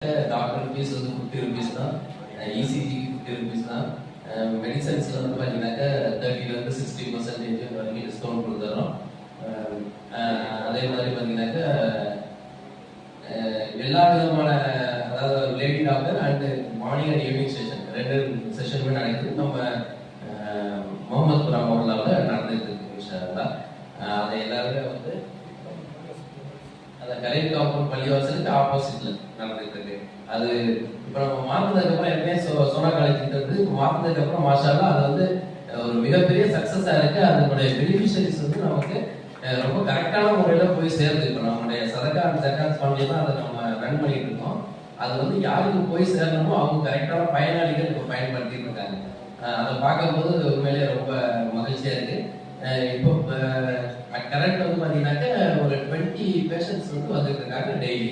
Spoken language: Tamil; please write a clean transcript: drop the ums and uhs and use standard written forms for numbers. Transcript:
டாக்டர் ஃபீஸ் வந்து 50 ருபீஸ் தான், இசிஜிக்கு 50 ருபீஸ் தான், மெடிசன்ஸில் வந்து பார்த்தீங்கன்னாக்கா 30% 60% வரைக்கும் டிஸ்கவுண்ட் கொடுத்துறோம். அதே மாதிரி பார்த்தீங்கன்னாக்கா எல்லா விதமான, அதாவது lady doctor and morning and evening session 2 செஷனுமே நடக்குது. நம்ம முகமதுபுரா மஹல்லாவில் நடந்துட்டு இருக்கு. அதை எல்லாருமே வந்து அந்த கலைஞர் காப்பூர் பள்ளிவாசலுக்கு ஆப்போசிட்ல நடந்துட்டு இருக்கு. அது இப்போ நம்ம மாத்தினதுக்கு அப்புறம் எப்பயுமே சோனா காலேஜ்ன்றது மாத்தினதுக்கு அப்புறம் மாஷால்லா அது வந்து ஒரு மிகப்பெரிய சக்சஸா இருக்கு. அதனுடைய பெனிஃபிஷரிஸ் வந்து நமக்கு ரொம்ப கரெக்டான முறையில போய் சேர்ந்து. இப்போ நம்மளுடைய சதகா அண்ட் ஜகாத் ஃபண்ட்ல தான் அதை நம்ம ரன் பண்ணிட்டு இருக்கோம். அது வந்து யாருக்கு போய் சேரணுமோ அவங்க கரெக்டான பயனாளிகள் இப்போ பயன்படுத்திட்டு இருக்காங்க. அதை பார்க்கும்போது உண்மையிலேயே ரொம்ப மகிழ்ச்சியா இருக்கு. இப்போ கரண்ட் வந்து பார்த்தீங்கன்னாக்க ஒரு 20 பேஷண்ட்ஸ் வந்து வந்துட்டு இருக்காங்க டெய்லி.